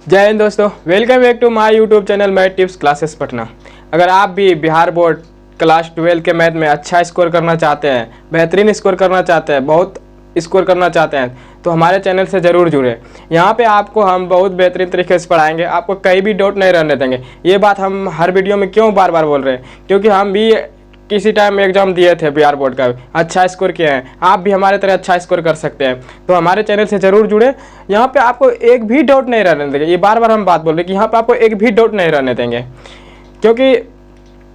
जय हिंद दोस्तों, welcome back to my YouTube channel math tips classes Patna. अगर आप भी बिहार बोर्ड क्लास 12 के मैथ में अच्छा स्कोर करना चाहते हैं, बेहतरीन स्कोर करना चाहते हैं, बहुत स्कोर करना चाहते हैं तो हमारे चैनल से ज़रूर जुड़े। यहाँ पे आपको हम बहुत बेहतरीन तरीके से पढ़ाएंगे, आपको कहीं भी डाउट नहीं रहने देंगे। ये बात हम हर वीडियो में क्यों बार बार बोल रहे हैं, क्योंकि हम भी किसी टाइम एग्जाम दिए थे बिहार बोर्ड का, अच्छा स्कोर किए हैं। आप भी हमारे तरह अच्छा स्कोर कर सकते हैं, तो हमारे चैनल से ज़रूर जुड़े। यहाँ पे आपको एक भी डाउट नहीं रहने देंगे। ये बार बार हम बात बोल रहे हैं कि यहाँ पे आपको एक भी डाउट नहीं रहने देंगे, क्योंकि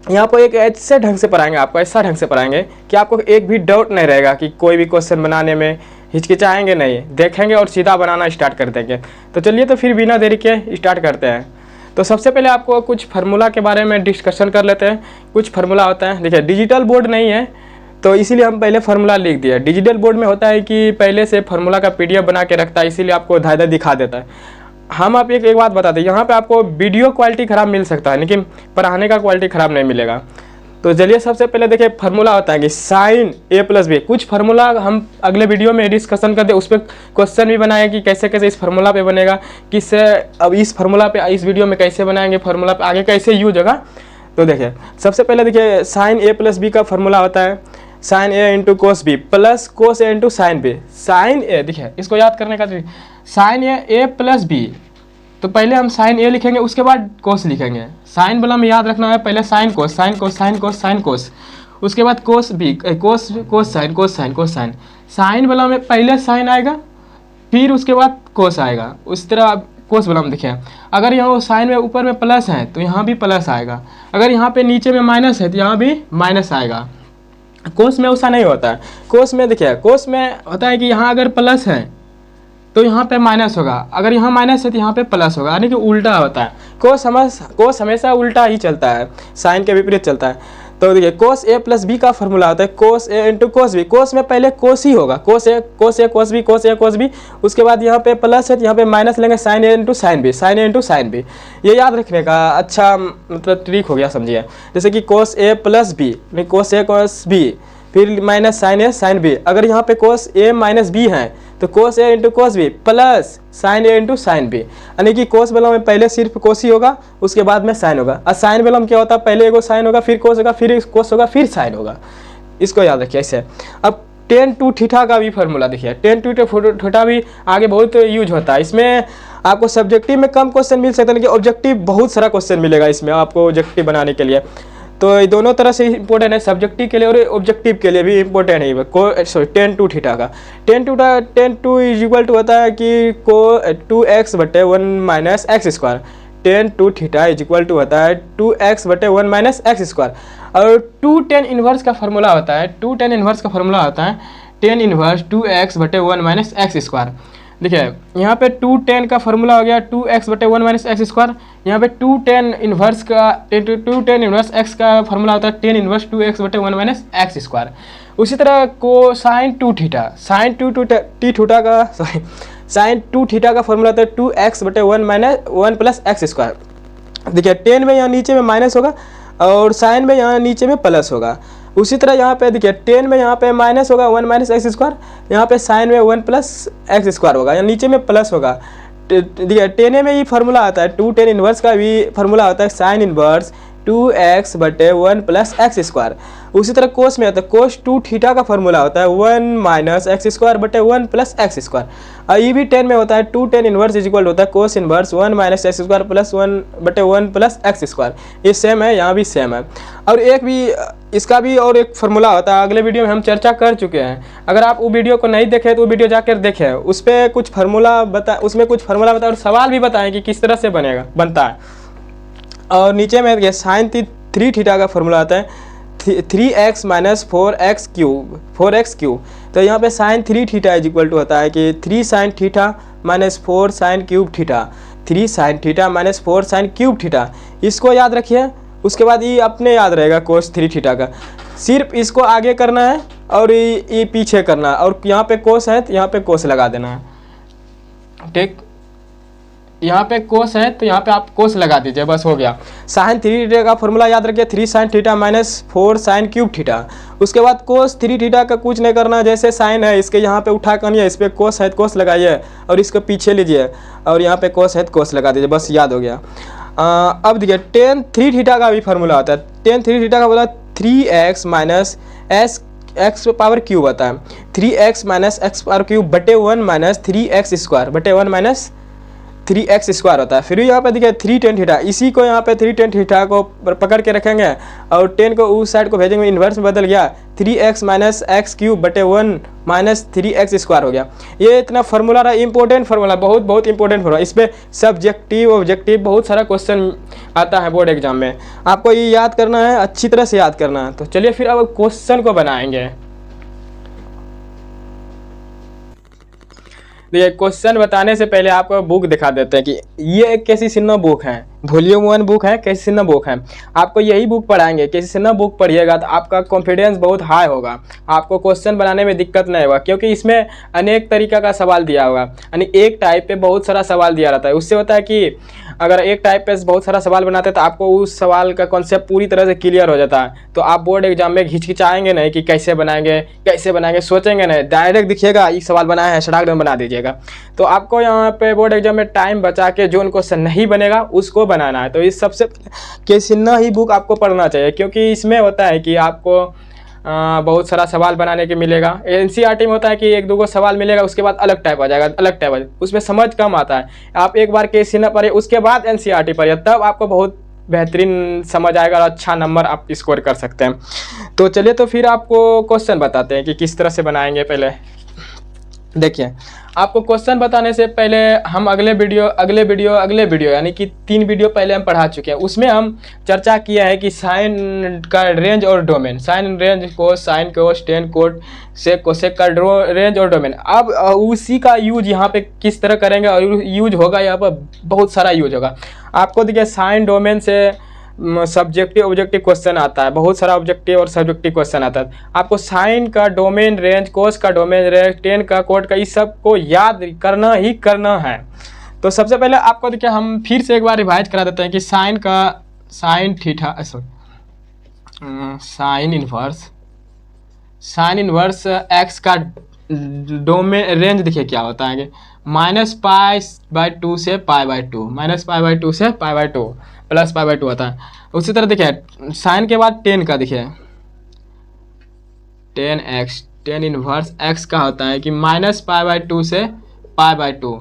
यहाँ पर एक ऐसे ढंग से पढ़ाएंगे, आपको ऐसा ढंग से पढ़ाएंगे कि आपको एक भी डाउट नहीं रहेगा कि कोई भी क्वेश्चन बनाने में हिचकिचाएंगे नहीं, देखेंगे और सीधा बनाना स्टार्ट कर देंगे। तो चलिए, तो फिर बिना देरी के स्टार्ट करते हैं। तो सबसे पहले आपको कुछ फार्मूला के बारे में डिस्कशन कर लेते हैं। कुछ फार्मूला होता है, देखिए डिजिटल बोर्ड नहीं है तो इसीलिए हम पहले फार्मूला लिख दिया। डिजिटल बोर्ड में होता है कि पहले से फार्मूला का पीडीएफ बना के रखता है, इसीलिए आपको धाधा दिखा देता है। हम आप एक बात बताते हैं, यहाँ पे आपको वीडियो क्वालिटी ख़राब मिल सकता है, लेकिन पढ़ाने का क्वालिटी ख़राब नहीं मिलेगा। तो चलिए, सबसे पहले देखिए फार्मूला होता है कि साइन ए प्लस बी। कुछ फार्मूला हम अगले वीडियो में डिस्कशन करते हैं, उस पर क्वेश्चन भी बनाए कि कैसे कैसे इस फार्मूला पे बनेगा, किससे अब इस फार्मूला पे इस वीडियो में कैसे बनाएंगे, फार्मूला पे आगे कैसे यूज होगा। तो देखिए सबसे पहले देखिए साइन ए प्लस बी का फार्मूला होता है sine A into cos B plus cos A into sine B. Sine A, देखिए इसको याद करने का साइन ए प्लस बी, तो पहले हम साइन ए लिखेंगे, उसके बाद कोस लिखेंगे। साइन वाला में याद रखना है, पहले sine cos sine cos sine cos sine cos, उसके बाद cos B cos cos sine cos sine cos sine. Sine वाला में पहले साइन आएगा, फिर उसके बाद कोस आएगा। उस तरह कोस वाला में देखिए, अगर यहाँ साइन में ऊपर में प्लस है तो यहाँ भी प्लस आएगा, अगर यहाँ पे नीचे में माइनस है तो यहाँ भी माइनस आएगा। कोस में ऐसा नहीं होता है। कोस में देखिए, कोस में होता है कि यहाँ अगर प्लस है तो यहाँ पे माइनस होगा, अगर यहाँ माइनस है तो यहाँ पे प्लस होगा, यानी कि उल्टा होता है। कोस हमेशा उल्टा ही चलता है, साइन के विपरीत चलता है। तो देखिए कोस ए प्लस बी का फॉर्मूला होता है कोस ए इंटू कोस बी। कोस में पहले कोस ही होगा, कोस A cos B cos A cos B, उसके बाद यहाँ पे प्लस है तो यहाँ पे माइनस लेंगे, sign A into sine B, sine A into sine B. ये याद रखने का अच्छा मतलब ट्रिक हो गया, समझिए। जैसे कि cos A plus B, cos A cos B, फिर minus sine A sine B. अगर यहाँ पे कोस ए माइनस बी है तो cos A into cos B plus sine A into sine B, यानी कि कोस वाला में पहले सिर्फ कोस ही होगा, उसके बाद में साइन होगा। और साइन वाला में क्या होता है, पहले एगो साइन होगा, फिर कोस होगा, फिर कोस होगा, फिर साइन होगा। इसको याद रखिए ऐसे। अब टेन टू थीटा का भी फार्मूला देखिए, टेन टू थीटा भी आगे बहुत यूज होता है। इसमें आपको सब्जेक्टिव में कम क्वेश्चन मिल सकता है, लेकिन ऑब्जेक्टिव बहुत सारा क्वेश्चन मिलेगा इसमें आपको ऑब्जेक्टिव बनाने के लिए। तो ये दोनों तरह से इंपॉर्टेंट है, सब्जेक्टिव के लिए और ऑब्जेक्टिव के लिए भी इंपॉर्टेंट है। सॉरी, टेन टू थीटा का tan two is equal to होता है कि को 2x बटे 1 minus x square. Tan two theta is equal to होता है 2x बटे 1 माइनस एक्स स्क्वायर। और 2 tan इनवर्स का फॉर्मूला होता है, 2 tan इनवर्स का फॉर्मूला होता है tan इनवर्स 2x बटे 1 माइनस एक्स स्क्वायर। देखिए यहाँ पे 2 tan का फॉर्मूला हो गया 2x बटे 1 माइनस एक्स स्क्वायर। यहाँ पे 2 tan इनवर्स का 2 tan इनवर्स x का फॉर्मूला होता है tan इनवर्स 2x बटे 1 माइनस एक्स स्क्वायर। उसी तरह को साइन 2 थीटा, साइन 2 थीटा का सॉरी साइन 2 थीटा का फॉर्मूला होता है 2x बटे 1 माइनस 1 प्लस एक्स स्क्वायर। देखिए टेन में यहाँ नीचे में माइनस होगा और साइन में यहाँ नीचे में प्लस होगा। उसी तरह यहाँ पे देखिए टेन में यहाँ पे माइनस होगा 1 माइनस एक्स स्क्वायर, यहाँ पे साइन में 1 प्लस एक्स स्क्वायर होगा, यहाँ नीचे में प्लस होगा। देखिए टेन में ये फार्मूला आता है, 2 tan इनवर्स का भी फार्मूला होता है साइन इनवर्स 2x बटे 1 प्लस एक्स स्क्वायर। उसी तरह कोस में आता है कोस 2 थीटा का फार्मूला होता है 1 माइनस एक्स स्क्वायर बटे 1 प्लस एक्स स्क्वायर। और ये भी 10 में होता है 2 tan इनवर्स इज इक्वल होता है cos inverse 1 minus x square plus 1 बटे 1 प्लस एक्स स्क्वायर। ये सेम है, यहाँ भी सेम है। और एक भी इसका भी और एक फार्मूला होता है, अगले वीडियो में हम चर्चा कर चुके हैं। अगर आप वो वीडियो को नहीं देखें तो वो वीडियो जाकर देखें, उस पर कुछ फार्मूला उसमें कुछ फार्मूला बताए और सवाल भी बताएं कि किस तरह से बनता है। और नीचे में साइन 3 थीटा का फॉर्मूला आता है 3x माइनस 4x क्यूब। तो यहाँ पे sine 3 theta is equal to होता है कि 3 sine theta minus 4 sine cube theta, 3 sine theta minus 4 sine cube theta. इसको याद रखिए, उसके बाद ये अपने याद रहेगा कोस 3 थीटा का। सिर्फ इसको आगे करना है और ये पीछे करना है, और यहाँ पे कोस है तो यहाँ पे कोस लगा देना है, ठीक। यहाँ पे कोस है तो यहाँ पे आप कोस लगा दीजिए, बस हो गया। साइन 3 थीटा का फॉर्मूला याद रखिए, 3 sine theta minus 4 sine cube theta. उसके बाद कोस 3 थीटा का कुछ नहीं करना, जैसे साइन है इसके यहाँ पे उठा कर इस पर कोस है तो कोस लगाइए और इसको पीछे लीजिए और यहाँ पे कोस है तो कोस लगा दीजिए, बस याद हो गया। अब देखिए टेन 3 थीटा का भी फार्मूला होता है। टेन 3 थीटा का बोला 3x minus x power cube होता है, 3x minus x power cube बटे 1 माइनस 3x स्क्वायर बटे 1 माइनस 3x स्क्वायर होता है। फिर यहाँ पे देखिए 3 tan थीटा, इसी को यहाँ पे 3 tan थीटा को पकड़ के रखेंगे और 10 को उस साइड को भेजेंगे, इन्वर्स में बदल गया, 3x माइनस एक्स क्यूब बटे 1 माइनस 3x स्क्वायर हो गया। ये इतना फार्मूला रहा, इंपॉर्टेंट फार्मूला, बहुत बहुत इंपॉर्टेंट फार्मूला। इस पर सब्जेक्टिव ऑब्जेक्टिव बहुत सारा क्वेश्चन आता है बोर्ड एग्जाम में, आपको ये याद करना है, अच्छी तरह से याद करना है। तो चलिए फिर अब क्वेश्चन को बनाएंगे। देखिए क्वेश्चन बताने से पहले आपको बुक दिखा देते हैं कि ये एक कैसी सिन्हा बुक है, वॉल्यूम 1 बुक है, कैसी सिन्हा बुक है। आपको यही बुक पढ़ाएंगे, कैसी सिन्हा बुक पढ़िएगा तो आपका कॉन्फिडेंस बहुत हाई होगा, आपको क्वेश्चन बनाने में दिक्कत नहीं होगा, क्योंकि इसमें अनेक तरीका का सवाल दिया होगा। यानी एक टाइप पे बहुत सारा सवाल दिया रहता है। उससे होता है कि अगर एक टाइप पे बहुत सारा सवाल बनाते हैं तो आपको उस सवाल का कॉन्सेप्ट पूरी तरह से क्लियर हो जाता है, तो आप बोर्ड एग्जाम में हिचकिचाएंगे नहीं कि कैसे बनाएंगे, सोचेंगे नहीं, डायरेक्ट दिखिएगा ये सवाल बनाया है, सड़क बना दीजिएगा। तो आपको यहाँ पे बोर्ड एग्जाम में टाइम बचा के जो क्वेश्चन नहीं बनेगा उसको बनाना है। तो इस सबसे कैसी सिन्हा ही बुक आपको पढ़ना चाहिए, क्योंकि इसमें होता है कि आपको बहुत सारा सवाल बनाने के मिलेगा। एनसीईआरटी में होता है कि 1-2 सवाल मिलेगा, उसके बाद अलग टाइप आ जाएगा, उसमें समझ कम आता है। आप एक बार कैसी सिन्हा पढ़िए, उसके बाद एनसीईआरटी पढ़िए, तब आपको बहुत बेहतरीन समझ आएगा और अच्छा नंबर आप स्कोर कर सकते हैं। तो चलिए तो फिर आपको क्वेश्चन बताते हैं कि किस तरह से बनाएंगे। पहले देखिए, आपको क्वेश्चन बताने से पहले हम अगले वीडियो यानी कि 3 वीडियो पहले हम पढ़ा चुके हैं, उसमें हम चर्चा किया है कि साइन का रेंज और domain, sine range cos, sine cos, tan cot sec cosec का रेंज और डोमेन। अब उसी का यूज यहाँ पे किस तरह करेंगे और यूज होगा, यहाँ पर बहुत सारा यूज होगा। आपको देखिए साइन डोमेन से सब्जेक्टिव ऑब्जेक्टिव क्वेश्चन आता है, बहुत सारा ऑब्जेक्टिव और सब्जेक्टिव क्वेश्चन आता है। आपको साइन का डोमेन रेंज, कोस का डोमेन रेंज, टेन का कोट का, इस सब को याद करना ही करना है। तो सबसे पहले आपको देखिए हम फिर से एक बार रिवाइज करा देते हैं कि साइन इनवर्स एक्स का डोमेन रेंज देखिए क्या होता है, -π/2 से π/2, -π/2 से π/2 प्लस π/2 होता है। उसी तरह देखिए साइन के बाद टेन का देखिए, टेन इनवर्स एक्स का होता है कि -π/2 से π/2।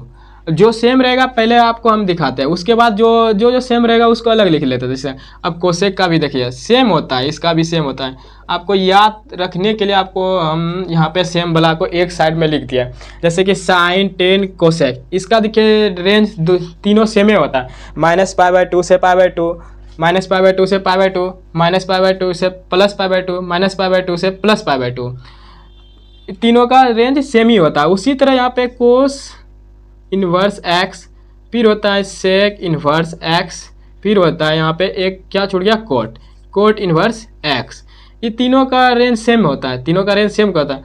जो सेम रहेगा पहले आपको हम दिखाते हैं, उसके बाद जो सेम रहेगा उसको अलग लिख लेते हैं। जैसे अब कोसेक का भी देखिए सेम होता है, इसका भी सेम होता है। आपको याद रखने के लिए आपको हम यहाँ पे सेम वाला को एक साइड में लिख दिया, जैसे कि साइन, टेन, कोसेक, इसका देखिए रेंज तीनों सेम ही होता है, -π/2 से π/2, -π/2 से π/2, -π/2 से प्लस π/2, -π/2 से प्लस π/2, तीनों का रेंज सेम ही होता है। उसी तरह यहाँ पे कोस इन्वर्स एक्स, फिर होता है सेक इन्वर्स एक्स, फिर होता है यहाँ पे एक क्या छूट गया, कोट इन्वर्स एक्स। ये तीनों का रेंज सेम होता है, तीनों का रेंज सेम का होता है।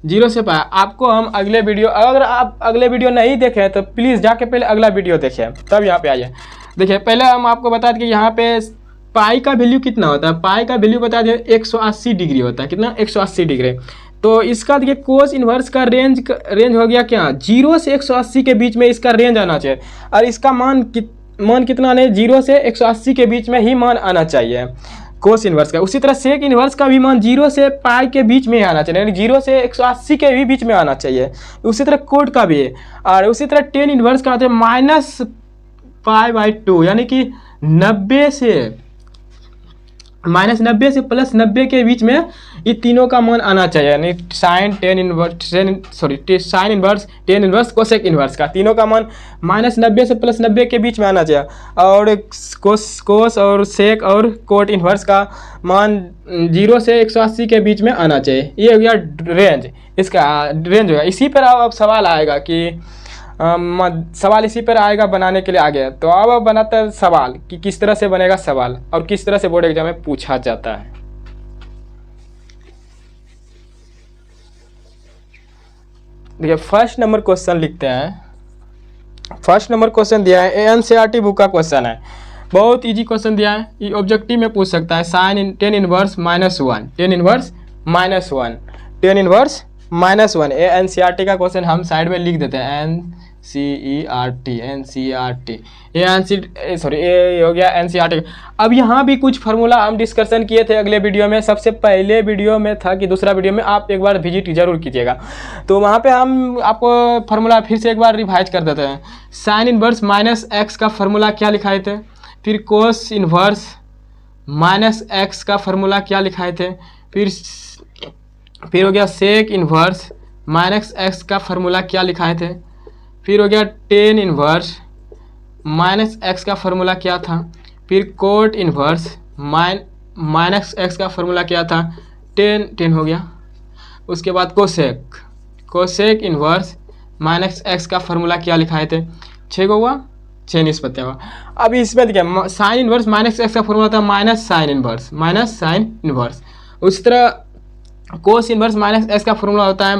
0 से पाए। आपको हम अगले वीडियो, अगर आप अगले वीडियो नहीं देखें तो प्लीज़ जाके पहले अगला वीडियो देखें, तब यहाँ पे आइए। देखिए पहले हम आपको बता दें कि यहाँ पे पाई का वैल्यू कितना होता है। पाई का वैल्यू बता दें 180 डिग्री होता है, कितना, 180 डिग्री। तो इसका देखिए कोस इन्वर्स का रेंज हो गया क्या, 0 से 180 के बीच में इसका रेंज आना चाहिए, और इसका मान कितना नहीं, 0 से 180 के बीच में ही मान आना चाहिए कोस इन्वर्स का। उसी तरह सेक इन्वर्स का भी मान 0 से पाई के बीच में आना चाहिए, यानी 0 से 180 के भी बीच में आना चाहिए। उसी तरह कोट का भी है, और उसी तरह टेन इन्वर्स का होता है -π/2, यानी कि 90 से प्लस 90 के बीच में ये तीनों का मान आना चाहिए, यानी sign inverse, tan inverse, cosec inverse का तीनों का मान -90 से प्लस 90 के बीच में आना चाहिए। और कोस और सेक और कोट इन्वर्स का मान 0 से 180 के बीच में आना चाहिए। ये हो गया रेंज, इसका रेंज होगा। इसी पर अब सवाल आएगा कि सवाल इसी पर आएगा बनाने के लिए आगे। तो अब बनाता है सवाल कि किस तरह से बनेगा सवाल और किस तरह से बोर्ड एग्जाम में पूछा जाता है। देखिए फर्स्ट नंबर क्वेश्चन लिखते हैं। फर्स्ट नंबर क्वेश्चन दिया है, एनसीईआरटी बुक का क्वेश्चन है, बहुत इजी क्वेश्चन दिया है। ये ऑब्जेक्टिव में पूछ सकता है, sine tan inverse -1, tan inverse -1, tan inverse -1। A NCERT का क्वेश्चन हम साइड में लिख देते हैं, एनसीईआरटी, एनसीईआरटी, ये हो गया एनसीईआरटी। अब यहाँ भी कुछ फार्मूला हम डिस्कशन किए थे अगले वीडियो में, सबसे पहले वीडियो में था कि दूसरा वीडियो में, आप एक बार विजिट जरूर कीजिएगा। तो वहाँ पे हम आपको फार्मूला फिर से एक बार रिवाइज कर देते हैं। साइन इनवर्स -x का फार्मूला क्या लिखाए थे, फिर कोस इनवर्स -x का फार्मूला क्या लिखाए थे, फिर हो गया सेक इनवर्स -x का फार्मूला क्या लिखाए थे, फिर हो गया टेन इनवर्स -x का फार्मूला क्या था, फिर कोट इनवर्स -x का फार्मूला क्या था, टेन हो गया। उसके बाद कोसेक इनवर्स -x का फार्मूला क्या लिखाए थे, 6 को हुआ, 6 निस्बत हुआ। अब इसमें देखिए साइन इनवर्स -x का फार्मूला था माइनस साइन इनवर्स। उसी तरह कोस इनवर्स -x का फार्मूला होता है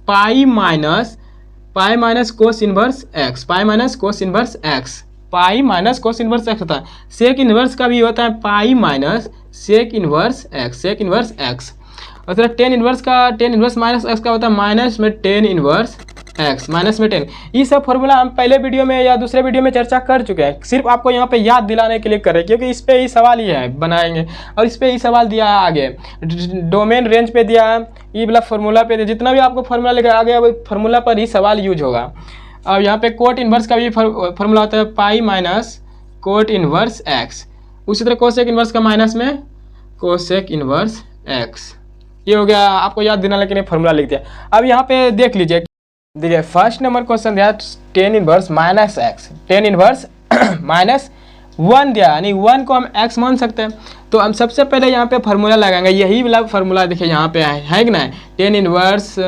pi minus cos inverse x, pi minus cos inverse x होता है। सेक इनवर्स का भी होता है pi minus sec inverse x। और तरह टेन इनवर्स -x का होता है माइनस में टेन इनवर्स x, माइनस में 10। ये सब फार्मूला हम पहले वीडियो में या दूसरे वीडियो में चर्चा कर चुके हैं, सिर्फ आपको यहाँ पे याद दिलाने के लिए कर रहे हैं, क्योंकि इस पे ही सवाल ही है बनाएंगे, और इस पे ही सवाल दिया है आगे, डोमेन रेंज पे दिया है, ये वाला फार्मूला पे, जितना भी आपको फार्मूला लेकर आ गया वो फार्मूला पर ही सवाल यूज होगा। अब यहाँ पे कोट इनवर्स का भी फार्मूला होता है pi minus cot inverse x। उसी तरह कोसेक इनवर्स का माइनस में कोसेक इनवर्स x। ये हो गया, आपको याद दिलाने के लिए फार्मूला लिख दिया। अब यहाँ पे देख लीजिए, देखिए फर्स्ट नंबर क्वेश्चन दिया ten inverse -x, ten inverse -1 दिया, यानी 1 को हम x मान सकते हैं। तो हम सबसे पहले यहाँ पे फार्मूला लगाएंगे, यही वाला फार्मूला देखिए यहाँ पे है कि ना, tan inverse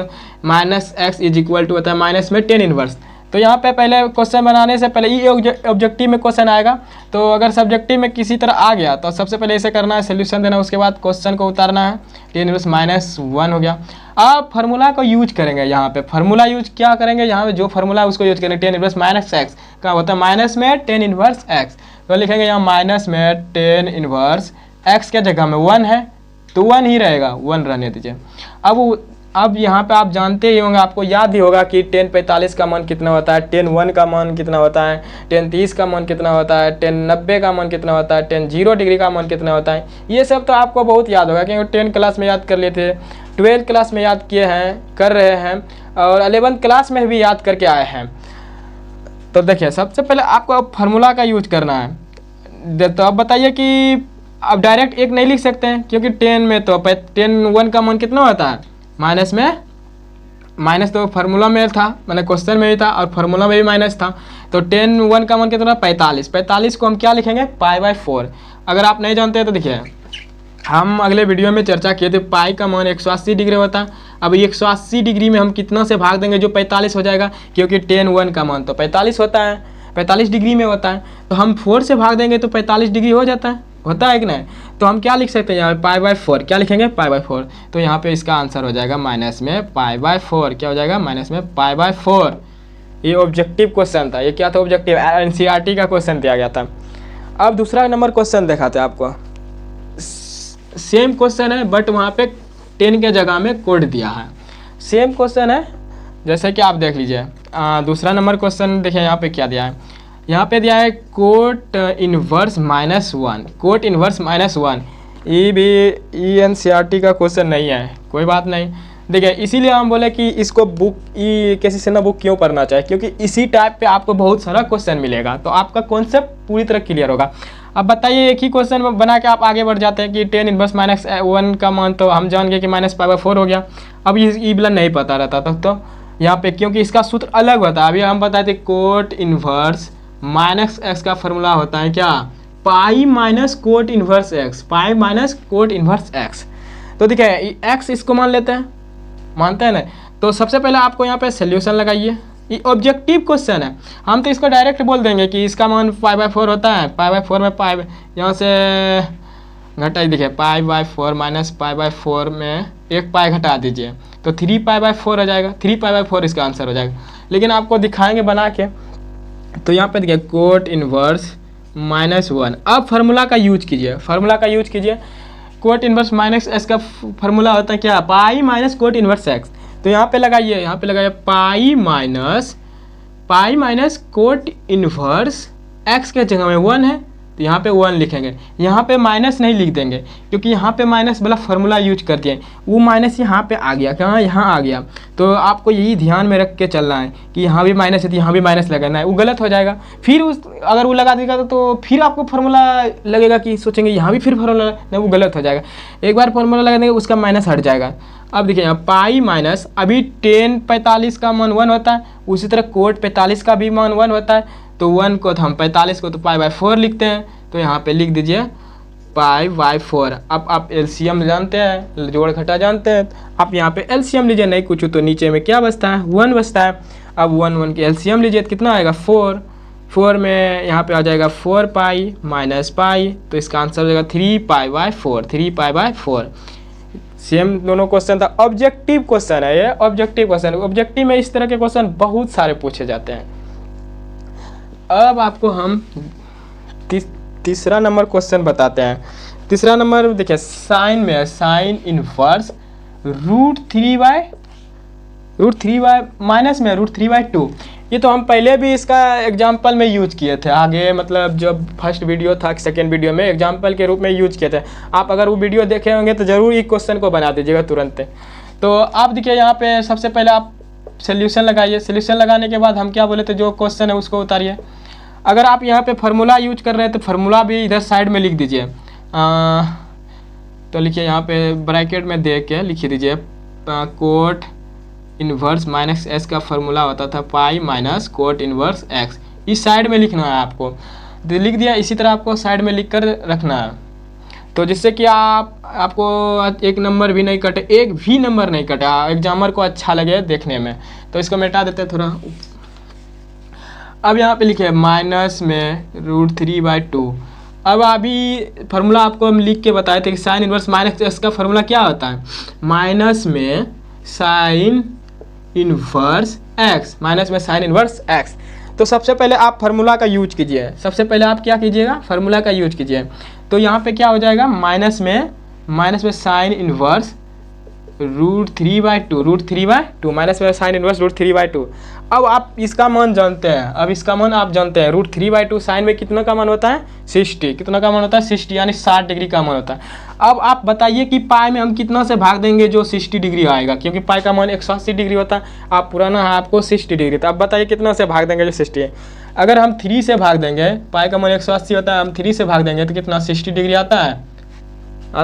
-x is equal to होता है माइनस में टेन इनवर्स। तो यहाँ पे पहले क्वेश्चन बनाने से पहले ये ऑब्जेक्टिव में क्वेश्चन आएगा, तो अगर सब्जेक्टिव में किसी तरह आ गया तो सबसे पहले इसे करना है, सोल्यूशन देना, उसके बाद क्वेश्चन को उतारना है। टेन इनवर्स -1 हो गया। अब फार्मूला को यूज करेंगे, यहाँ पे फार्मूला यूज क्या करेंगे, यहाँ पे जो फार्मूला है उसको यूज करेंगे। टेन इनवर्स -x का होता है माइनस में टेन इनवर्स x, तो लिखेंगे यहाँ माइनस में टेन इनवर्स x के जगह में 1 है तो 1 ही रहेगा, 1 रहने दीजिए। अब यहाँ पे आप जानते ही होंगे, आपको याद ही होगा कि टेन 45 का मान कितना होता है, टेन 1 का मान कितना होता है, टेन 30 का मान कितना होता है, टेन 90 का मान कितना होता है, टेन 0 डिग्री का मान कितना होता है। ये सब तो आपको बहुत याद होगा, क्योंकि 10 क्लास में याद कर लिए थे, 12 क्लास में याद किए हैं, कर रहे हैं, और 11th क्लास में भी याद करके आए हैं। तो देखिए सबसे पहले आपको फार्मूला का यूज करना है। तो अब बताइए कि अब डायरेक्ट एक नहीं लिख सकते हैं, क्योंकि 10 में तो 1 का मान कितना होता है, माइनस तो फार्मूला में था, मैंने क्वेश्चन में भी था और फार्मूला में भी माइनस था। तो 1 का मान कितना, 45 को हम क्या लिखेंगे, π/4। अगर आप नहीं जानते हैं तो देखिए हम अगले वीडियो में चर्चा किए थे, पाई का मान 180 डिग्री होता है। अब 180 डिग्री में हम कितना से भाग देंगे, जो 45 हो जाएगा, क्योंकि 1 का मान तो 45 होता है, 45 डिग्री में होता है, तो हम 4 से भाग देंगे तो 45 डिग्री हो जाता है कि नहीं। तो हम क्या लिख सकते हैं यहाँ पे π/4, क्या लिखेंगे, π/4। तो यहाँ पे इसका आंसर हो जाएगा माइनस में π/4, क्या हो जाएगा, माइनस में π/4। ये ऑब्जेक्टिव क्वेश्चन था, ये क्या था, ऑब्जेक्टिव एनसीईआरटी का क्वेश्चन दिया गया था। अब दूसरा नंबर क्वेश्चन दिखाते हैं आपको, सेम क्वेश्चन है बट वहाँ पे 10 के जगह में कोड दिया है। सेम क्वेश्चन है, जैसे कि आप देख लीजिए। दूसरा नंबर क्वेश्चन देखिए यहाँ पे क्या दिया है, यहाँ पे दिया है कोट इनवर्स -1, कोट इनवर्स -1। ये भी एनसीईआरटी का क्वेश्चन नहीं है, कोई बात नहीं। देखिए इसीलिए हम बोले कि इसको किसी से ना बुक क्यों पढ़ना चाहिए, क्योंकि इसी टाइप पे आपको बहुत सारा क्वेश्चन मिलेगा, तो आपका कॉन्सेप्ट पूरी तरह क्लियर होगा। अब बताइए, एक ही क्वेश्चन बना के आप आगे बढ़ जाते हैं कि 10 इनवर्स -1 का मान तो हम जान गए कि -π/4 हो गया। अब ये वाला नहीं पता रहता तो यहाँ पे, क्योंकि इसका सूत्र अलग होता है। अभी हम बताए थे कोट इनवर्स -x का फॉर्मूला होता है क्या, pi minus cot inverse x, pi minus cot inverse x। तो देखिए x इसको मान लेते हैं, मानते हैं ना। तो सबसे पहले आपको यहाँ पे सोल्यूशन लगाइए, ये ऑब्जेक्टिव क्वेश्चन है, हम तो इसको डायरेक्ट बोल देंगे कि इसका मान π/4 होता है, π/4 में पाई यहाँ से घटा देखिए पाई/4 माइनस पाई/4 में एक पाई घटा दीजिए तो 3 पाई/4 हो जाएगा। 3 पाई/4 इसका आंसर हो जाएगा। लेकिन आपको दिखाएंगे बना के, तो यहाँ पे देखिए कोट इनवर्स -1। अब फार्मूला का यूज कीजिए, फार्मूला का यूज कीजिए। कोट इनवर्स माइनस एस का फार्मूला होता है क्या, pi minus cot inverse x. तो यहाँ पे लगाइए, यहाँ पे लगाइए pi minus cot inverse x के जगह में 1 है तो यहाँ पे 1 लिखेंगे। यहाँ पे माइनस नहीं लिख देंगे क्योंकि यहाँ पे माइनस वाला फार्मूला यूज कर दिए, वो माइनस यहाँ पे आ गया, कहाँ, यहाँ आ गया। तो आपको यही ध्यान में रख के चलना है कि यहाँ भी माइनस है तो यहाँ भी माइनस लगाना है, वो गलत हो जाएगा। फिर अगर वो लगा देगा तो फिर आपको फार्मूला लगेगा कि सोचेंगे यहाँ भी फिर फार्मूला, नहीं, वो गलत हो जाएगा। एक बार फार्मूला लगा देंगे उसका माइनस हट जाएगा। अब देखिए यहाँ पाई माइनस, अभी tan 45 का मान 1 होता है, उसी तरह कोट 45 का भी मान 1 होता है। तो 1 को तो हम 45 को तो पाई/4 लिखते हैं, तो यहाँ पे लिख दीजिए पाई/4। अब आप एलसीएम जानते हैं, जोड़ घटा जानते हैं, आप यहाँ पे एलसीएम लीजिए, नहीं कुछ तो नीचे में क्या बचता है, 1 बचता है। अब 1 की एलसीएम लीजिए तो कितना आएगा 4। 4 में यहाँ पे आ जाएगा 4 पाई माइनस पाई, तो इसका आंसर हो जाएगा 3 पाई/4। 3 पाई/4। सेम दोनों क्वेश्चन था, ऑब्जेक्टिव क्वेश्चन है ये, ऑब्जेक्टिव क्वेश्चन। ऑब्जेक्टिव में इस तरह के क्वेश्चन बहुत सारे पूछे जाते हैं। अब आपको हम तीसरा नंबर क्वेश्चन बताते हैं। तीसरा नंबर देखिए साइन में, साइन इनवर्स √3/, माइनस में √3/2। ये तो हम पहले भी इसका एग्जाम्पल में यूज किए थे, आगे मतलब जब फर्स्ट वीडियो था, सेकेंड वीडियो में एग्जाम्पल के रूप में यूज किए थे। आप अगर वो वीडियो देखे होंगे तो ज़रूर इस क्वेश्चन को बना दीजिएगा तुरंत। तो आप देखिए यहाँ पे सबसे पहले आप सोल्यूशन लगाइए। सोल्यूशन लगाने के बाद हम क्या बोले थे, जो क्वेश्चन है उसको उतारिए। अगर आप यहाँ पे फार्मूला यूज कर रहे हैं तो फार्मूला भी इधर साइड में लिख दीजिए। तो लिखिए यहाँ पे ब्रैकेट में दे के लिख दीजिए कोट इनवर्स माइनस एस का फार्मूला होता था pi minus cot inverse x. इस साइड में लिखना है आपको, तो लिख दिया। इसी तरह आपको साइड में लिख कर रखना है, तो जिससे कि आपको एक नंबर भी नहीं कटे, एक भी नंबर नहीं कटे, एग्जामर को अच्छा लगे देखने में। तो इसको मिटा देते हैं थोड़ा। अब यहाँ पे लिखे माइनस में √3/2। अब अभी फार्मूला आपको हम लिख के बताए थे कि साइन इनवर्स माइनस एस का फार्मूला क्या होता है, माइनस में साइन इनवर्स एक्स, माइनस में साइन इनवर्स एक्स। तो सबसे पहले आप फार्मूला का यूज कीजिए, सबसे पहले आप क्या कीजिएगा, फार्मूला का यूज कीजिए। तो यहाँ पे क्या हो जाएगा, माइनस में साइन इनवर्स √3/2, माइनस में साइन इनवर्स √3/2। अब आप इसका मान जानते हैं, अब इसका मान आप जानते हैं, √3/2 साइन में कितना का मान होता है 60, कितना का मान होता है 60, यानी 60 डिग्री का मान होता है। अब आप बताइए कि पाई में हम कितना से भाग देंगे जो 60 डिग्री आएगा, क्योंकि पाई का मान 180 डिग्री होता है, आप पुराना है आपको 60 डिग्री। तो अब बताइए कितना से भाग देंगे जो 60 है। अगर हम 3 से भाग देंगे, पाई का मान 180 होता है, हम 3 से भाग देंगे तो कितना 60 डिग्री आता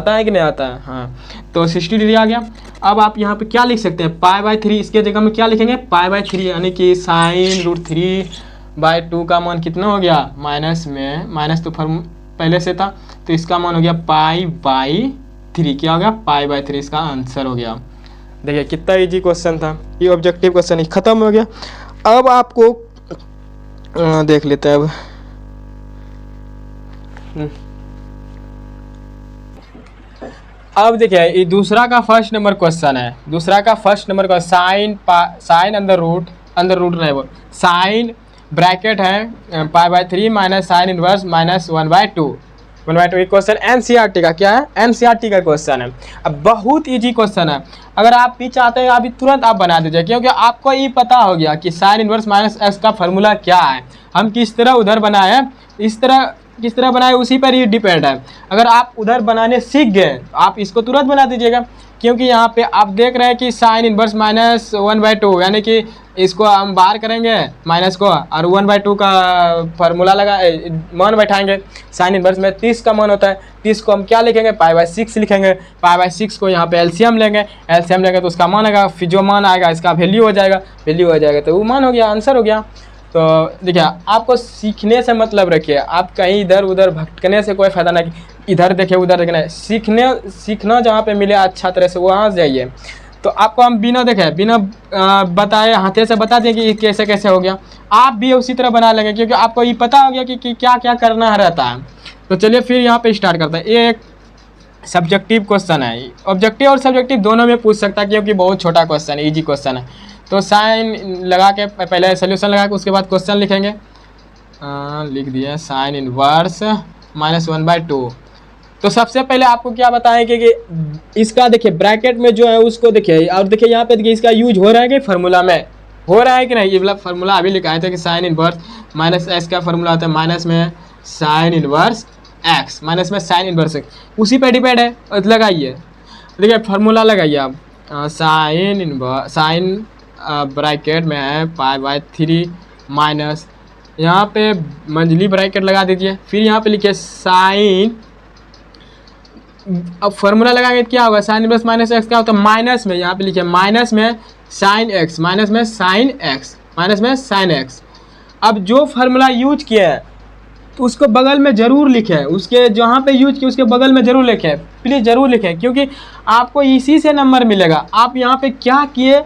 है कि नहीं आता है, हाँ। तो 60 डिग्री आ गया। अब आप यहाँ पे क्या लिख सकते हैं, पाई/3, इसके जगह में क्या लिखेंगे पाई/3, यानी कि साइन √3/2 का मान कितना हो गया, माइनस में, माइनस तो पहले से था, तो इसका मान हो गया पाई/3। क्या हो गया पाई/3, इसका आंसर हो गया। देखिए कितना इजी क्वेश्चन था, ये ऑब्जेक्टिव क्वेश्चन ही खत्म हो गया। अब आपको देख लेते हैं। अब देखिए ये दूसरा का फर्स्ट नंबर क्वेश्चन है, दूसरा का फर्स्ट नंबर का साइन अंडर रूट नहीं, वो साइन ब्रैकेट है पाई/3 माइनस साइन इनवर्स माइनस 1/2। ये क्वेश्चन एनसीईआरटी का क्या है, एनसीईआरटी का क्वेश्चन है। अब बहुत इजी क्वेश्चन है, अगर आप भी चाहते हैं अभी तुरंत आप बना दीजिए, क्योंकि आपको ये पता हो गया कि साइन इनवर्स माइनस एक्स का फार्मूला क्या है, हम किस तरह उधर बनाए, इस तरह किस तरह बनाए उसी पर ही डिपेंड है। अगर आप उधर बनाने सीख गए आप इसको तुरंत बना दीजिएगा, क्योंकि यहाँ पे आप देख रहे हैं कि साइन इनवर्स माइनस 1/2, यानी कि इसको हम बाहर करेंगे माइनस को और 1/2 का फार्मूला लगा मान बैठाएंगे। साइन इनवर्स में 30 का मान होता है, 30 को हम क्या लिखेंगे पाई/6 लिखेंगे। पाई/6 को यहाँ पे एलसीएम लेंगे तो उसका मान आएगा, फिर जो मान आएगा इसका वैल्यू हो जाएगा, तो वो मान हो गया, आंसर हो गया। तो देखिए आपको सीखने से मतलब रखिए, आप कहीं इधर उधर भटकने से कोई फ़ायदा नहीं, इधर देखिए उधर देखना, सीखना जहाँ पे मिले अच्छा तरह से वहाँ जाइए। तो आपको हम बिना देखे बिना बताए हाथे से बता दें कि कैसे कैसे हो गया, आप भी उसी तरह बना लेंगे, क्योंकि आपको ये पता हो गया कि क्या क्या करना रहता है। तो चलिए फिर यहाँ पे स्टार्ट करते हैं। सब्जेक्टिव क्वेश्चन है, ऑब्जेक्टिव और सब्जेक्टिव दोनों में पूछ सकता है क्योंकि बहुत छोटा क्वेश्चन है, इजी क्वेश्चन है। तो साइन लगा के पहले सोल्यूशन लगा के उसके बाद क्वेश्चन लिखेंगे। लिख दिया साइन इनवर्स -1/2। तो सबसे पहले आपको क्या बताएं कि इसका देखिए ब्रैकेट में जो है उसको देखिए, और देखिए यहाँ पे देखिए इसका यूज हो रहा है कि फार्मूला में हो रहा है कि नहीं। ये वाला फार्मूला अभी लिखाए थे कि साइन इनवर्स माइनस एक्स का फार्मूला होता है माइनस में साइन इनवर्स एक्स, माइनस में साइन इनवर्स एक्स, उसी पे डिपेंड है। लगाइए, देखिए फार्मूला लगाइए आप, साइन इनवर्स साइन ब्रैकेट में है π/3 माइनस, यहाँ पे मंझली ब्रैकेट लगा दीजिए, फिर यहाँ पे लिखिए साइन, अब फार्मूला लगाएंगे क्या होगा, साइन इनवर्स माइनस एक्स क्या होता है माइनस में, यहाँ पे लिखिए माइनस में साइन एक्स, माइनस में साइन एक्स, माइनस में साइन एक्स। अब जो फार्मूला यूज किया है तो उसको बगल में ज़रूर लिखें, उसके जहाँ पे यूज किया उसके बगल में ज़रूर लिखें, प्लीज़ ज़रूर लिखें, क्योंकि आपको इसी से नंबर मिलेगा। आप यहाँ पे क्या किए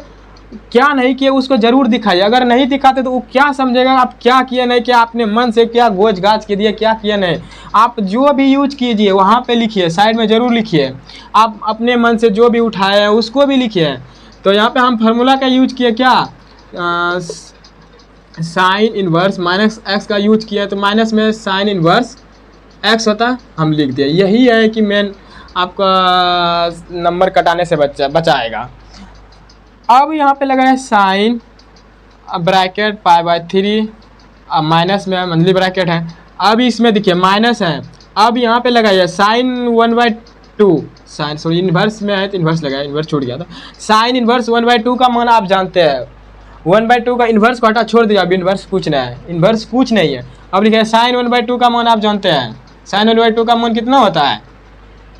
क्या नहीं किए उसको ज़रूर दिखाइए, अगर नहीं दिखाते तो वो क्या समझेगा आप क्या किए नहीं किया, आपने मन से क्या गोज गाज के दिए क्या किया नहीं। आप जो भी यूज कीजिए वहाँ पे लिखिए, साइड में ज़रूर लिखिए, आप अपने मन से जो भी उठाए हैं उसको भी लिखिए। तो यहाँ पे हम फार्मूला का यूज किए क्या, साइन इनवर्स माइनस एक्स का यूज किया, तो माइनस में साइन इनवर्स एक्स होता हम लिख दिया। यही है कि मेन आपका नंबर कटाने से बचाएगा। अब यहाँ पे लगा है साइन ब्रैकेट π/3 माइनस में मंथली ब्रैकेट है। अब इसमें देखिए माइनस है, अब यहाँ पे लगाइए साइन 1/2, साइन सॉरी इन्वर्स में है तो इन्वर्स लगाया, इन्वर्स छूट गया था। साइन इन्वर्स 1/2 का मान आप जानते हैं, 1/2 का इन्वर्स को हटा छोड़ दिया, अब इन्वर्स पूछना है, इन्वर्स कुछ नहीं है। अब लिखा है साइन 1/2 का मान आप जानते हैं, साइन 1/2 का मान कितना होता है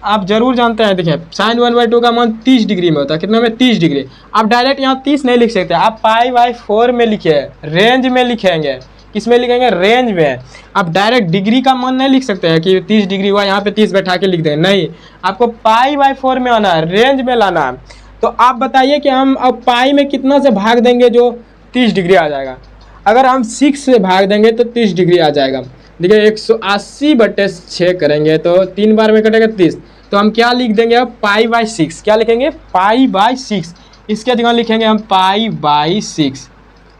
आप जरूर जानते हैं। देखिए साइन 1/2 का मान 30 डिग्री में होता है, कितना में 30 डिग्री। आप डायरेक्ट यहाँ 30 नहीं लिख सकते, आप π/4 में लिखे, रेंज में लिखेंगे, किस में लिखेंगे रेंज में। आप डायरेक्ट डिग्री का मान नहीं लिख सकते हैं कि 30 डिग्री हुआ यहाँ पे 30 बैठा के लिख देंगे, नहीं, आपको π/4 में आना है, रेंज में लाना है। तो आप बताइए कि हम अब पाई में कितना से भाग देंगे जो 30 डिग्री आ जाएगा। अगर हम 6 से भाग देंगे तो 30 डिग्री आ जाएगा। देखिए 180/6 करेंगे तो 3 बार में कटेगा 30, तो हम क्या लिख देंगे अब π/6, क्या लिखेंगे π/6, इसके जगह लिखेंगे हम π/6,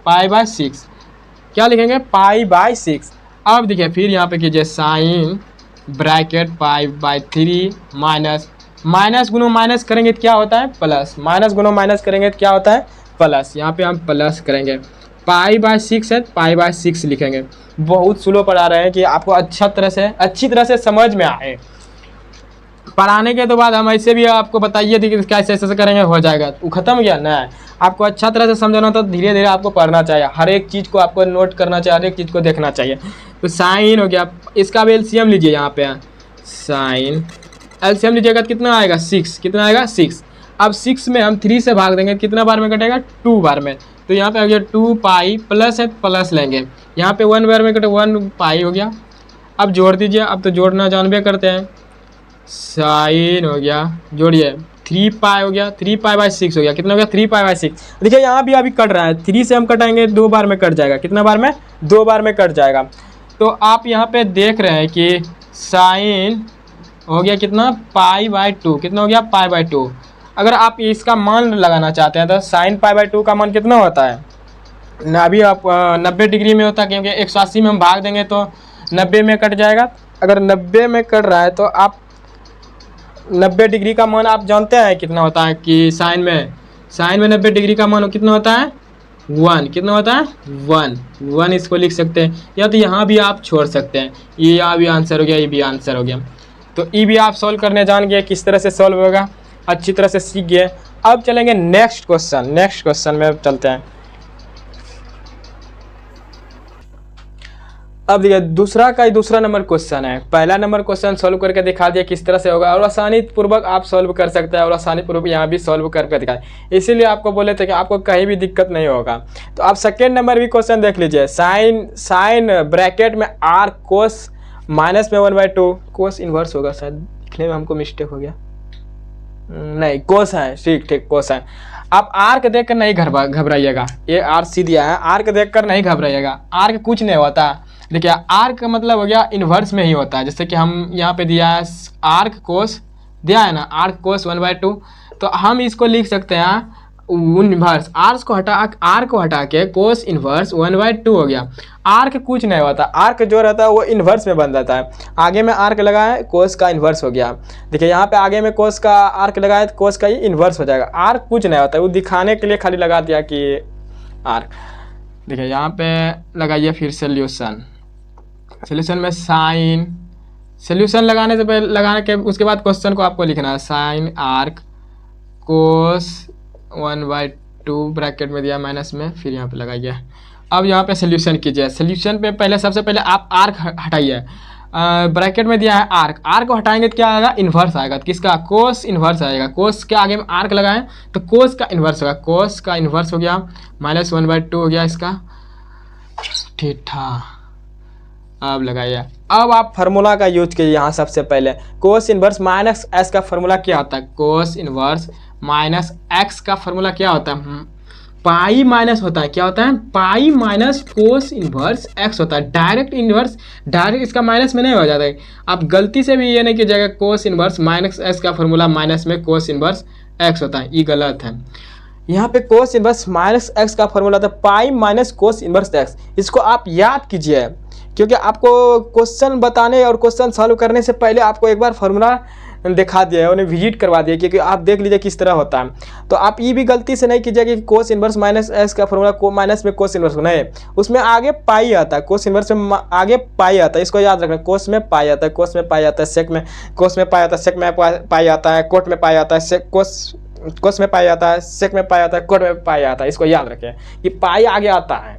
π/6 क्या लिखेंगे π/6। अब देखिए फिर यहाँ पे कीजिए साइन ब्रैकेट π/3 माइनस, माइनस गुनो माइनस करेंगे तो क्या होता है प्लस, माइनस गुनो माइनस करेंगे तो क्या होता है प्लस, यहाँ पे हम प्लस करेंगे, π/6 है π/6 लिखेंगे। बहुत स्लो पढ़ा रहे हैं कि आपको अच्छी तरह से समझ में आए। पढ़ाने के तो बाद हम ऐसे भी आपको बताइए कि कैसे ऐसे करेंगे हो जाएगा, वो खत्म गया ना। आपको अच्छा तरह से समझना तो धीरे धीरे आपको पढ़ना चाहिए, हर एक चीज़ को आपको नोट करना चाहिए, हर एक चीज़ को देखना चाहिए। तो साइन हो गया, इसका भी एलसीएम लीजिए, यहाँ पे साइन एलसीएम लीजिएगा कितना आएगा 6, कितना आएगा 6। अब 6 में हम 3 से भाग देंगे, कितना बार में कटेगा 2 बार में, तो यहाँ पे हो गया 2π प्लस है प्लस लेंगे, यहाँ पे 1 बार में कटे 1π हो गया। अब जोड़ दीजिए, अब तो जोड़ना जानबे करते हैं, साइन हो गया जोड़िए 3π हो गया, 3π/6 हो गया, कितना हो गया 3π/6। देखिए यहाँ भी अभी कट रहा है, 3 से हम कटाएंगे 2 बार में कट जाएगा, कितना बार में 2 बार में कट जाएगा। तो आप यहाँ पे देख रहे हैं कि साइन हो गया कितना π/2, कितना हो गया π/2। अगर आप इसका मान लगाना चाहते हैं तो साइन π/2 का मान कितना होता है ना, अभी आप 90 डिग्री में होता है, क्योंकि 180 में हम भाग देंगे तो 90 में कट जाएगा। अगर 90 में कट रहा है तो आप 90 डिग्री का मान आप जानते हैं कितना होता है कि साइन में 90 डिग्री का मान कितना होता है 1, कितना होता है 1, इसको लिख सकते हैं, या तो यहाँ भी आप छोड़ सकते हैं, ये यहाँ भी आंसर हो गया, ये भी आंसर हो गया। तो ये भी आप सॉल्व करने जान गए, किस तरह से सॉल्व होगा अच्छी तरह से सीख गए। अब चलेंगे नेक्स्ट क्वेश्चन में चलते हैं। अब देखिए दूसरा नंबर क्वेश्चन है, पहला नंबर क्वेश्चन सॉल्व करके दिखा दिया किस तरह से होगा, और आसानी पूर्वक आप सॉल्व कर सकते हैं, और आसानी पूर्वक यहाँ भी सॉल्व करके दिखाए, इसीलिए आपको बोले थे कि आपको कहीं भी दिक्कत नहीं होगा। तो आप सेकेंड नंबर भी क्वेश्चन देख लीजिए, साइन ब्रैकेट में आर कोस माइनस में 1/2, कोस इन्वर्स होगा शायद, लिखने में हमको मिस्टेक हो गया, नहीं कोस है, ठीक कोस है। आप आर्क देखकर नहीं घबराइएगा, ये आर सी दिया है, आर्क देखकर नहीं घबराइएगा, आर्क कुछ नहीं होता। देखिए आर्क का मतलब हो गया इन्वर्स में ही होता है, जैसे कि हम यहाँ पे दिया है आर्क कोस दिया है ना, आर्क कोस 1/2। तो हम इसको लिख सकते हैं इन्वर्स, आर को हटा के कोस इन्वर्स 1/2 हो गया। आर्क कुछ नहीं होता, आर्क जो रहता है वो इन्वर्स में बन जाता है। आगे में आर्क लगाए कोस का इन्वर्स हो गया। देखिए यहाँ पे आगे में कोस का आर्क लगाए तो कोस का ही इन्वर्स हो जाएगा। आर्क कुछ नहीं होता, वो दिखाने के लिए खाली लगा दिया कि आर्क। देखिए यहाँ पे लगाइए फिर सोल्यूशन में साइन, सोल्यूशन लगाने से पहले लगाने के उसके बाद क्वेश्चन को आपको लिखना है साइन आर्क कोस 1/2 ब्रैकेट में दिया माइनस में, फिर यहाँ पे लगाइए। अब यहाँ पे सोल्यूशन कीजिए। सोल्यूशन पे पहले सबसे पहले आप आर्क हटाइए, ब्रैकेट में दिया है आर्क, आर्क को हटाएंगे तो क्या आएगा, इन्वर्स आएगा। तो किसका, कोस इन्वर्स आएगा। कोस के आगे में आर्क लगाएं तो कोस का इन्वर्स होगा, कोस का इन्वर्स हो गया -1/2 हो गया इसका, ठीक था। अब लगाइए। अब आप फार्मूला का यूज कीजिए। यहाँ सबसे पहले कोस इन्वर्स माइनस एक्स का फार्मूला क्या होता है, कोस इन्वर्स माइनस एक्स का फार्मूला क्या होता है, पाई माइनस होता है, क्या होता है, पाई माइनस कोस इन्वर्स एक्स होता है। डायरेक्ट इन्वर्स डायरेक्ट इसका माइनस में नहीं हो जाता है। आप गलती से भी ये नहीं कीजिएगा कोस इन्वर्स माइनस एक्स का फार्मूला माइनस में कोस इन्वर्स एक्स होता है, ये गलत है। यहाँ पे कोस इन्वर्स माइनस एक्स का फार्मूला था पाई माइनस कोस इन्वर्स एक्स। इसको आप याद कीजिए, क्योंकि आपको क्वेश्चन बताने और क्वेश्चन सॉल्व करने से पहले आपको एक बार फार्मूला दिखा दिया है, उन्हें विजिट करवा दिया, क्योंकि आप देख लीजिए किस तरह होता है। तो आप ये भी गलती से नहीं कीजिएगा कि कोस इन्वर्स माइनस एक्स का फार्मूला को माइनस में कोस इन्वर्स नहीं, उसमें आगे पाई आता है, कोस इन्वर्स में आगे पाई आता है, इसको याद रखना। कोस में पाई आता है, कोस में पाई आता है, सेक में कोस में पाई आता है, सेक में पाई आता है, कोट में पाई आता है, सेक कोस में पाई आता है, सेक में पाई आता है, कोट में पाई आता है। इसको याद रखें कि पाई आगे आता है।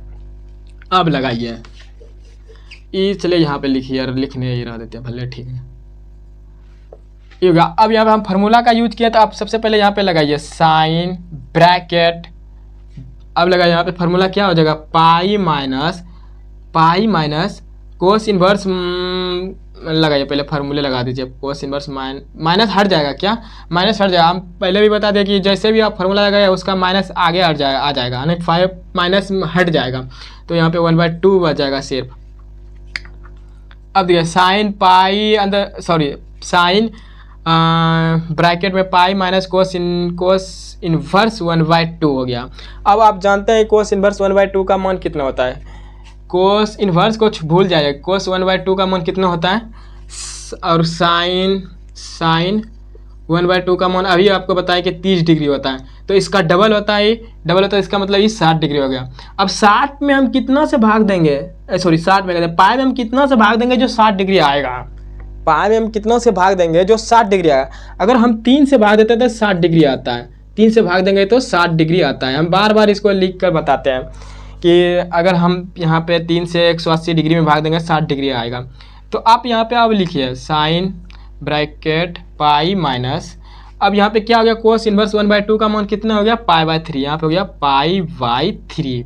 अब लगाइए, चलिए यहाँ पे लिखिए, लिखने ही रह देते हैं भले, ठीक है। अब यहाँ पे हम फार्मूला का यूज किया, तो आप सबसे पहले यहाँ पे लगाइए साइन ब्रैकेट। अब लगाइए यहाँ पे फार्मूला क्या हो जाएगा, पाई माइनस कोस इन्वर्स, लगाइए पहले फार्मूले लगा दीजिए। कोस इन्वर्स माइनस हट जाएगा, क्या माइनस हट जाएगा। हम पहले भी बता दें कि जैसे भी आप फार्मूला लगाए उसका माइनस आगे हट जाएगा, आ जाएगा, यानी 5 माइनस हट जाएगा, तो यहाँ पे 1/2 बच जाएगा सिर्फ। अब देखिए साइन पाई अंदर, सॉरी साइन ब्रैकेट में पाई माइनस कोस इन्वर्स 1/2 हो गया। अब आप जानते हैं कोस इन्वर्स 1/2 का मान कितना होता है, कोस इन्वर्स को भूल जाइए, कोस 1/2 का मान कितना होता है, और साइन 1/2 का मान अभी आपको बताया कि 30 डिग्री होता है, तो इसका डबल होता है, डबल होता है, इसका मतलब ये 60 डिग्री हो गया। अब 60 में हम कितना से भाग देंगे, सॉरी 60 में कहते हैं, पाई में हम कितना से भाग देंगे जो 60 डिग्री आएगा, पाई में हम कितना से भाग देंगे जो 60 डिग्री आएगा। अगर हम 3 से भाग देते हैं तो 60 डिग्री आता है, 3 से भाग देंगे तो 60 डिग्री आता है। हम बार बार इसको लिख कर बताते हैं कि अगर हम यहाँ पे 3 से 180 डिग्री में भाग देंगे 60 डिग्री आएगा। तो आप यहाँ पे अब लिखिए साइन ब्रैकेट पाई माइनस, अब यहाँ पे क्या हो गया, कोस इन्वर्स 1/2 का मान कितना हो गया, पाई/3, यहाँ पे हो गया पाई/3।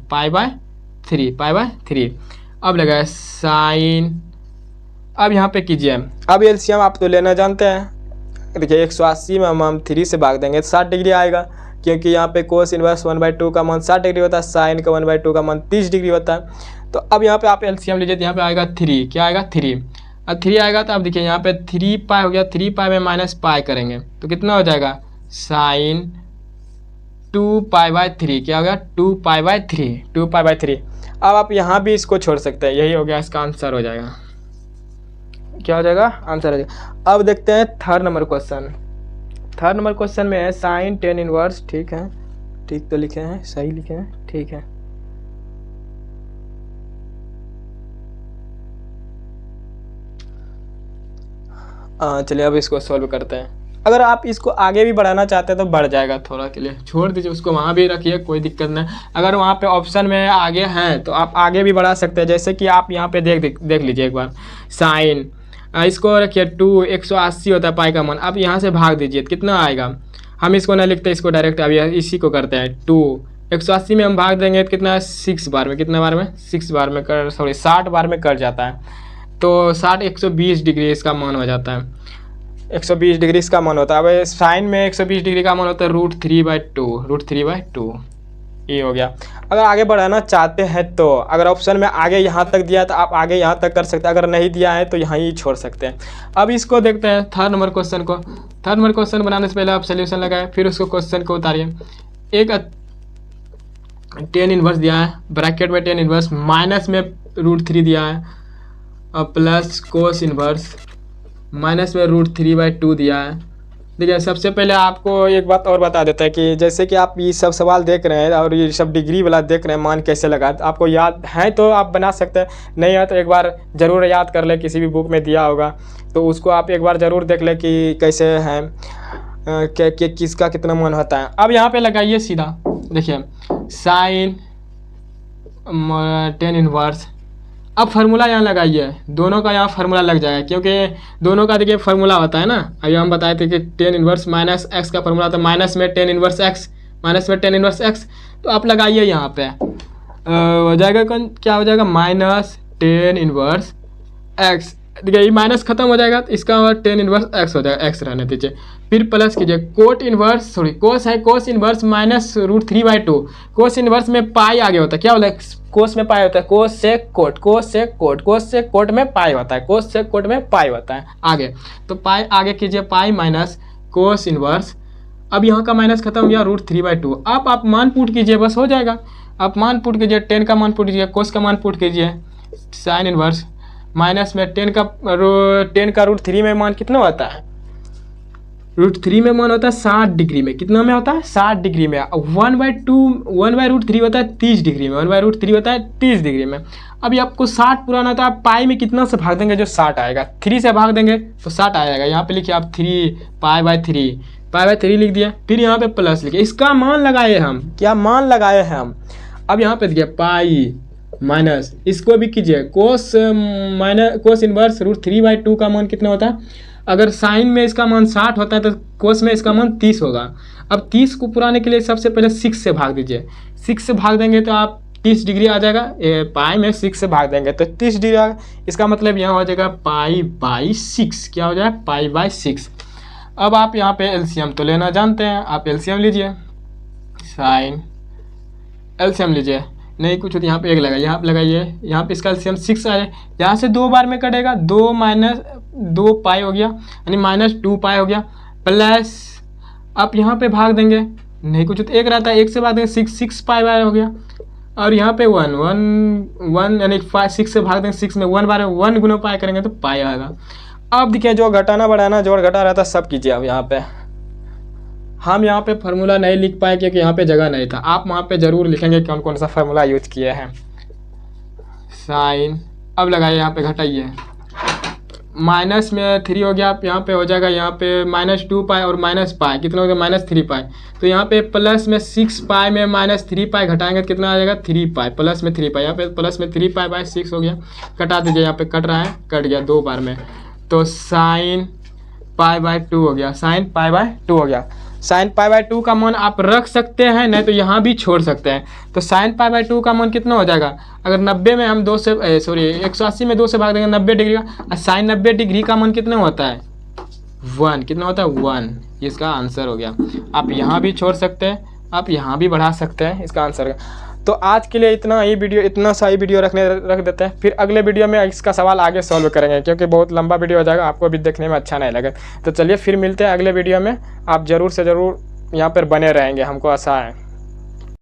अब लगा साइन, अब यहाँ पे कीजिए, अब एलसीएम आप तो लेना जानते हैं। देखिए 180 में हम 3 से भाग देंगे तो 60 डिग्री आएगा, क्योंकि यहाँ पे कोस इन्वर्स 1/2 का मान 60 डिग्री होता है, साइन का 1/2 का मान 30 डिग्री होता है। तो अब यहाँ पे आप एलसीएम लीजिए, तो यहाँ पे आएगा 3, क्या आएगा 3, अब 3 आएगा तो अब देखिए यहाँ पे 3 पाई हो गया, 3 पाई में माइनस पाई करेंगे तो कितना हो जाएगा, साइन 2 पाई/3, क्या हो गया 2 पाई/3। अब आप यहाँ भी इसको छोड़ सकते हैं, यही हो गया इसका आंसर हो जाएगा, क्या हो जाएगा, आंसर हो जाएगा। अब देखते हैं थर्ड नंबर क्वेश्चन में है साइन 10 इनवर्स, ठीक है, ठीक तो लिखे हैं, सही लिखे हैं, ठीक है। चलिए अब इसको सॉल्व करते हैं। अगर आप इसको आगे भी बढ़ाना चाहते हैं तो बढ़ जाएगा, थोड़ा के लिए छोड़ दीजिए, उसको वहाँ भी रखिए, कोई दिक्कत नहीं। अगर वहाँ पे ऑप्शन में आगे हैं तो आप आगे भी बढ़ा सकते हैं, जैसे कि आप यहाँ पे देख लीजिए एक बार, साइन इसको रखिए 2, 180 होता है पाई का मान, अब यहाँ से भाग दीजिए कितना आएगा, हम इसको नहीं लिखते, इसको डायरेक्ट अभी इसी को करते हैं। 2 180 में हम भाग देंगे तो कितना 6 बार में, कितने बार में 6 बार में कर, सॉरी 60 बार में कर जाता है, तो 60 120 डिग्री इसका मान हो जाता है, 120 डिग्री इसका मान होता है। अब साइन में 120 डिग्री का मान होता है √3/2, ये हो गया। अगर आगे बढ़ाना चाहते हैं तो अगर ऑप्शन में आगे यहाँ तक दिया है तो आप आगे यहाँ तक कर सकते हैं, अगर नहीं दिया है तो यहाँ ही छोड़ सकते हैं। अब इसको देखते हैं थर्ड नंबर क्वेश्चन को। थर्ड नंबर क्वेश्चन बनाने से पहले आप सोल्यूशन लगाए, फिर उसको क्वेश्चन को उतारिए। एक टेन इनवर्स दिया है, ब्रैकेट में टेन इनवर्स, माइनस में √3 दिया है, और प्लस कोस इनवर्स, माइनस में √3/2 दिया है। देखिए सबसे पहले आपको एक बात और बता देता है कि जैसे कि आप ये सब सवाल देख रहे हैं और ये सब डिग्री वाला देख रहे हैं, मान कैसे लगा, आपको याद है तो आप बना सकते हैं, नहीं है तो एक बार ज़रूर याद कर ले, किसी भी बुक में दिया होगा तो उसको आप एक बार ज़रूर देख ले कि कैसे है, किसका कितना मान होता है। अब यहाँ पे लगाइए सीधा, देखिए साइन टेन इनवर्स। अब फार्मूला यहाँ लगाइए, दोनों का यहाँ फार्मूला लग जाएगा, क्योंकि दोनों का देखिए फार्मूला होता है ना। अभी हम बताए थे कि टेन इनवर्स माइनस एक्स का फार्मूला था, माइनस में टेन इनवर्स एक्स, माइनस में टेन इनवर्स एक्स। तो आप लगाइए यहाँ पे, हो जाएगा कौन, क्या हो जाएगा, माइनस टेन इनवर्स एक्स। देखिए ये माइनस खत्म हो जाएगा तो इसका और टेन इनवर्स एक्स हो जाएगा, एक्स रहने दीजिए। फिर प्लस कीजिए, कोट इनवर्स, सॉरी कोस है, cos inverse minus √3/2। Cos inverse में पाई आगे होता है, क्या बोला, कोस में पाई होता है, कोस से कोट, कोस से कोट, कोस से कोट में पाई होता है, कोस से कोट में पाई होता है आगे। तो पाई आगे कीजिए, पाई माइनस कोस इनवर्स। अब यहाँ का माइनस खत्म हो गया, √3/2। अब आप मान पुट कीजिए, बस हो जाएगा। आप मान पुट कीजिए, टेन का मान पुट कीजिए, कोस का मान पुट कीजिए, साइन इनवर्स माइनस में टेन का √3 में मान कितना होता है, √3 में मान होता है 60 डिग्री में, कितना में होता है 60 डिग्री में। 1/√3 होता है 30 डिग्री में, 1/√3 होता है 30 डिग्री में। अभी आपको 60 पुराना होता है, पाई में कितना से भाग देंगे जो 60 आएगा, 3 से भाग देंगे तो 60 आएगा। यहाँ पे लिखिए आप 3 पाई/3 लिख दिया, फिर यहाँ पे प्लस लिखिए, इसका मान लगाए हम, क्या मान लगाए हैं हम। अब यहाँ पे देखिए पाई माइनस, इसको भी कीजिए, कोस इनवर्स √3/2 का मान कितना होता है। अगर साइन में इसका मान 60 होता है तो कोस में इसका मान 30 होगा। अब 30 को पुराने के लिए सबसे पहले 6 से भाग दीजिए, 6 से भाग देंगे तो आप 30 डिग्री आ जाएगा, पाई में 6 से भाग देंगे तो 30 डिग्री आ, इसका मतलब यहाँ हो जाएगा पाई/6, क्या हो जाएगा पाई/6। अब आप यहाँ पे एलसीएम तो लेना जानते हैं, आप एलसीएम लीजिए, साइन एलसीएम लीजिए, नहीं कुछ तो यहाँ पे 1 लगाइए, यहाँ पे लगाइए, यहाँ पे इसका एलसीएम 6 आ जाए, यहाँ से 2 बार में कटेगा, 2 माइनस 2 पाई हो गया, यानी -2 पाई हो गया, प्लस आप यहाँ पे भाग देंगे, नहीं कुछ तो 1 रहता है, 1 से भाग देंगे, 6 पाई बार हो गया, और यहाँ पे 1 यानी 6 से भाग देंगे, 6 में 1 बार 1 गुना पाई करेंगे तो पाई आएगा। अब देखिए जो घटाना बढ़ाना जोड़ घटा रहता है सब कीजिए। अब यहाँ पे हम यहाँ पे फार्मूला नहीं लिख पाए क्योंकि यहाँ पे जगह नहीं था, आप वहाँ पे ज़रूर लिखेंगे कौन कौन सा फार्मूला यूज किए हैं। साइन अब लगाइए, यहाँ पे घटाइए, माइनस में 3 हो गया, आप यहाँ पे हो जाएगा, यहाँ पे -2 पाई और माइनस पाई कितना हो गया, -3 पाई। तो यहाँ पे प्लस में 6 पाई में -3 पाई घटाएंगे तो कितना आ जाएगा 3 पाई, प्लस में 3 पाई, यहाँ पे प्लस में 3 पाई/6 हो गया, कटा दीजिए, यहाँ पे कट रहा है, कट गया 2 बार में, तो साइन पाई/2 हो गया, साइन पाई/2 हो गया। साइन पाई/2 का मान आप रख सकते हैं, नहीं तो यहाँ भी छोड़ सकते हैं। तो साइन पाई/2 का मान कितना हो जाएगा, अगर 90 में हम 180 में 2 से भाग देंगे 90 डिग्री का, साइन 90 डिग्री का मान कितना होता है 1, कितना होता है 1, इसका आंसर हो गया। आप यहाँ भी छोड़ सकते हैं, आप यहाँ भी बढ़ा सकते हैं, इसका आंसर। तो आज के लिए इतना सा ही वीडियो रख देते हैं, फिर अगले वीडियो में इसका सवाल आगे सॉल्व करेंगे क्योंकि बहुत लंबा वीडियो हो जाएगा, आपको भी देखने में अच्छा नहीं लगे। तो चलिए फिर मिलते हैं अगले वीडियो में, आप ज़रूर से ज़रूर यहाँ पर बने रहेंगे, हमको आशा है।